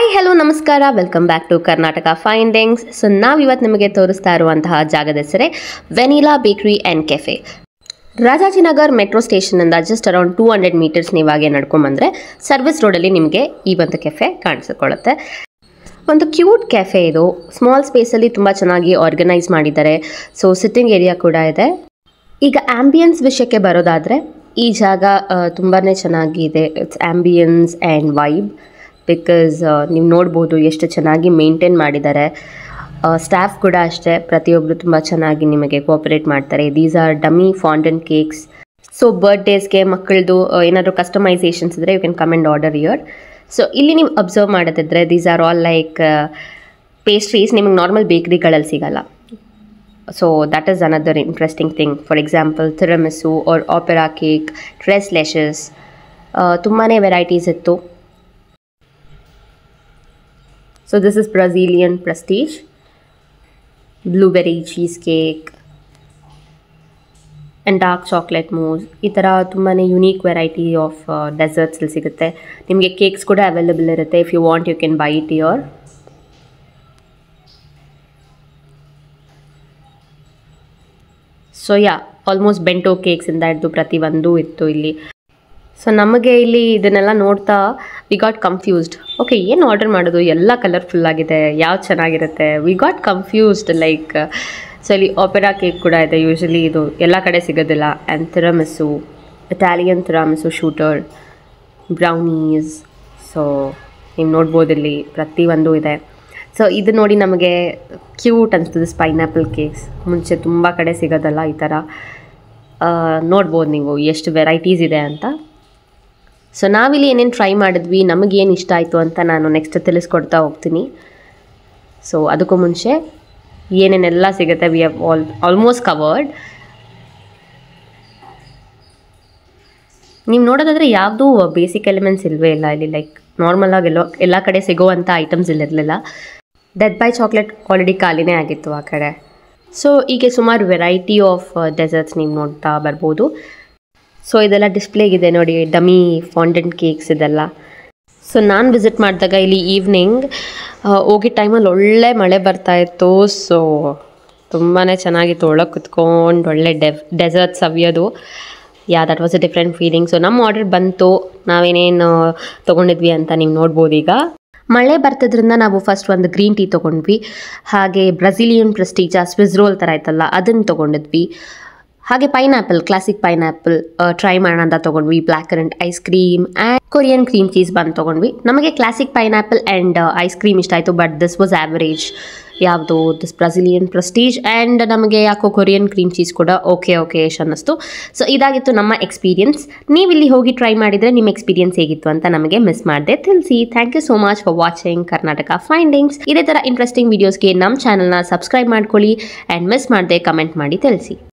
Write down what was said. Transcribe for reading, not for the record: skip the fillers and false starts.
Hi hello ನಮಸ್ಕಾರ, welcome back to Karnataka findings. So ನಾವಿವತ್ತು ನಿಮಗೆ ತೋರಿಸ್ತಾ ಇರುವಂತಹ ಜಾಗದ ಹೆಸರೇ vanilla bakery and cafe. Rajajinagar metro ಸ್ಟೇಷನಿಂದ ಜಸ್ಟ್ ಅರೌಂಡ್ 200 ಮೀಟರ್ಸ್ ನೀವಾಗೆ ನಡ್ಕೊಂಬಂದರೆ ಸರ್ವಿಸ್ ರೋಡಲ್ಲಿ ನಿಮಗೆ ಈ ಒಂದು ಕೆಫೆ ಕಾಣಿಸಿಕೊಳ್ಳುತ್ತೆ. ಒಂದು ಕ್ಯೂಟ್ ಕೆಫೆ ಇದು. ಸ್ಮಾಲ್ ಸ್ಪೇಸಲ್ಲಿ ತುಂಬ ಚೆನ್ನಾಗಿ ಆರ್ಗನೈಸ್ ಮಾಡಿದ್ದಾರೆ. ಸೊ ಸಿಟ್ಟಿಂಗ್ ಏರಿಯಾ ಕೂಡ ಇದೆ. ಈಗ ಆ್ಯಂಬಿಯನ್ಸ್ ವಿಷಯಕ್ಕೆ ಬರೋದಾದರೆ ಈ ಜಾಗ ತುಂಬಾ ಚೆನ್ನಾಗಿದೆ. It's ambience and vibe. Because ನೀವು ನೋಡ್ಬೋದು ಎಷ್ಟು ಚೆನ್ನಾಗಿ ಮೇಂಟೈನ್ ಮಾಡಿದ್ದಾರೆ. ಸ್ಟಾಫ್ ಕೂಡ ಅಷ್ಟೇ, ಪ್ರತಿಯೊಬ್ಬರು ತುಂಬ ಚೆನ್ನಾಗಿ ನಿಮಗೆ ಕೋಆಪರೇಟ್ ಮಾಡ್ತಾರೆ. These are dummy fondant cakes. So ಬರ್ತ್ಡೇಸ್ಗೆ ಮಕ್ಕಳದು ಏನಾದರೂ ಕಸ್ಟಮೈಸೇಷನ್ಸ್ ಇದ್ದರೆ you can come and order here. So ಇಲ್ಲಿ ನೀವು ಅಬ್ಸರ್ವ್ ಮಾಡೋದಿದ್ರೆ these are all like pastries. ನಿಮಗೆ ನಾರ್ಮಲ್ ಬೇಕ್ರಿಗಳಲ್ಲಿ ಸಿಗಲ್ಲ. So that is another interesting thing. For example tiramisu or opera cake, tres leches, ತುಂಬಾ ವೆರೈಟೀಸ್ ಇತ್ತು. So this is Brazilian Prestige, blueberry cheesecake and dark chocolate mousse. ಈ ಥರ ತುಂಬಾ unique variety of deserts ಇಲ್ಲಿ ಸಿಗುತ್ತೆ. ನಿಮಗೆ ಕೇಕ್ಸ್ ಕೂಡ available ಇರುತ್ತೆ. If you want you can buy it here. So yeah, almost bento ಕೇಕ್ಸಿಂದ ಹಿಡಿದು ಪ್ರತಿಯೊಂದು ಇತ್ತು ಇಲ್ಲಿ. ಸೊ ನಮಗೆ ಇಲ್ಲಿ ಇದನ್ನೆಲ್ಲ ನೋಡ್ತಾ ವಿ ಗಾಟ್ ಕನ್ಫ್ಯೂಸ್ಡ್. ಓಕೆ, ಏನು ಆರ್ಡರ್ ಮಾಡೋದು? ಎಲ್ಲ ಕಲರ್ಫುಲ್ ಆಗಿದೆ, ಯಾವ್ದು ಚೆನ್ನಾಗಿರುತ್ತೆ? We got confused like. So ಇಲ್ಲಿ ಆಪೆರಾ ಕೇಕ್ ಕೂಡ ಇದೆ. ಯೂಶ್ವಲಿ ಇದು ಎಲ್ಲ ಕಡೆ ಸಿಗೋದಿಲ್ಲ. And tiramisu, Italian tiramisu shooter, brownies. So ನೀವು ನೋಡ್ಬೋದು ಇಲ್ಲಿ ಪ್ರತಿಯೊಂದು ಇದೆ. ಸೊ ಇದು ನೋಡಿ ನಮಗೆ ಕ್ಯೂಟ್ ಅನಿಸ್ತದೆ. ಪೈನಾಪಲ್ ಕೇಕ್ಸ್ ಮುಂಚೆ ತುಂಬ ಕಡೆ ಸಿಗೋದಲ್ಲ ಈ ಥರ. ನೋಡ್ಬೋದು ನೀವು ಎಷ್ಟು ವೆರೈಟೀಸ್ ಇದೆ ಅಂತ. ಸೊ ನಾವಿಲ್ಲಿ ಏನೇನು ಟ್ರೈ ಮಾಡಿದ್ವಿ, ನಮಗೇನು ಇಷ್ಟ ಆಯಿತು ಅಂತ ನಾನು ನೆಕ್ಸ್ಟ್ ತಿಳಿಸ್ಕೊಡ್ತಾ ಹೋಗ್ತೀನಿ. ಸೊ ಅದಕ್ಕೂ ಮುಂಚೆ ಏನೇನೆಲ್ಲ ಸಿಗುತ್ತೆ ವಿ ಹ್ಯಾವ್ ಆಲ್ಮೋಸ್ಟ್ ಕವರ್ಡ್. ನೀವು ನೋಡೋದಾದರೆ ಯಾವುದೂ ಬೇಸಿಕ್ ಎಲಿಮೆಂಟ್ಸ್ ಇಲ್ಲವೇ ಇಲ್ಲ ಇಲ್ಲಿ. ಲೈಕ್ ನಾರ್ಮಲಾಗಿ ಎಲ್ಲ ಕಡೆ ಸಿಗೋವಂಥ ಐಟಮ್ಸ್ ಇಲ್ಲಿರಲಿಲ್ಲ. ಡೆತ್ ಬೈ ಚಾಕ್ಲೇಟ್ ಆಲ್ರೆಡಿ ಖಾಲಿನೇ ಆಗಿತ್ತು ಆ ಕಡೆ. ಸೊ ಹೀಗೆ ಸುಮಾರು ವೆರೈಟಿ ಆಫ್ ಡೆಸರ್ಟ್ಸ್ ನೀವು ನೋಡ್ತಾ ಬರ್ಬೋದು. ಸೊ ಇದೆಲ್ಲ ಡಿಸ್ಪ್ಲೇಗಿದೆ ನೋಡಿ, ಡಮ್ಮಿ ಫಾಂಡೆಂಟ್ ಕೇಕ್ಸ್ ಇದೆಲ್ಲ. ಸೊ ನಾನು ವಿಸಿಟ್ ಮಾಡಿದಾಗ ಇಲ್ಲಿ ಈವ್ನಿಂಗ್ ಹೋಗಿದ್ದ ಟೈಮಲ್ಲಿ ಒಳ್ಳೆ ಮಳೆ ಬರ್ತಾಯಿತ್ತು. ಸೊ ತುಂಬಾ ಚೆನ್ನಾಗಿತ್ತು ಒಳಗೆ ಕುತ್ಕೊಂಡು ಒಳ್ಳೆ ಡೆಸರ್ಟ್ ಸವಿಯೋದು. Yeah, that was a different feeling. So ನಮ್ಮ ಆರ್ಡರ್ ಬಂತು, ನಾವೇನೇನು ತೊಗೊಂಡಿದ್ವಿ ಅಂತ ನೀವು ನೋಡ್ಬೋದು. ಈಗ ಮಳೆ ಬರ್ತಿದ್ರಿಂದ ನಾವು ಫಸ್ಟ್ ಒಂದು ಗ್ರೀನ್ ಟೀ ತೊಗೊಂಡ್ವಿ. ಹಾಗೆ ಬ್ರೆಜಿಲಿಯನ್ ಪ್ರೆಸ್ಟೀಜ್ ಸ್ವಿಸ್ ರೋಲ್ ಥರ ಆಯ್ತಲ್ಲ ಅದನ್ನು ತೊಗೊಂಡಿದ್ವಿ. ಹಾಗೆ ಪೈನಾಪಲ್, ಕ್ಲಾಸಿಕ್ ಪೈನಾಪಲ್ ಟ್ರೈ ಮಾಡೋಣ ಅಂತ ತೊಗೊಂಡ್ವಿ. Black current ice cream and Korean cream cheese ಬಂದು ತೊಗೊಂಡ್ವಿ. ನಮಗೆ classic pineapple and ice cream ಇಷ್ಟ ಆಯಿತು, ಬಟ್ ದಿಸ್ ವಾಸ್ ಆ್ಯಾವರೇಜ್. ಯಾವುದು ದಿಸ್ ಬ್ರೆಜಿಲಿಯನ್ ಪ್ರೆಸ್ಟೀಜ್ ಆ್ಯಂಡ್ ನಮಗೆ ಯಾಕೋ ಕೊರಿಯನ್ ಕ್ರೀಮ್ ಚೀಸ್ ಕೂಡ ಓಕೆ ಅನ್ನಿಸ್ತು. ಸೊ ಇದಾಗಿತ್ತು ನಮ್ಮ ಎಕ್ಸ್ಪೀರಿಯನ್ಸ್. ನೀವು ಇಲ್ಲಿ ಹೋಗಿ ಟ್ರೈ ಮಾಡಿದರೆ ನಿಮ್ಮ ಎಕ್ಸ್ಪೀರಿಯನ್ಸ್ ಹೇಗಿತ್ತು ಅಂತ ನಮಗೆ ಮಿಸ್ ಮಾಡದೆ ತಿಳಿಸಿ. Thank you so much for watching Karnataka findings. ಇದೇ ಥರ ಇಂಟ್ರೆಸ್ಟಿಂಗ್ ವೀಡಿಯೋಸ್ಗೆ ನಮ್ಮ ಚಾನಲ್ನ ಸಬ್ಸ್ಕ್ರೈಬ್ ಮಾಡ್ಕೊಳ್ಳಿ ಆ್ಯಂಡ್ ಮಿಸ್ ಮಾಡದೆ ಕಮೆಂಟ್ ಮಾಡಿ ತಿಳಿಸಿ.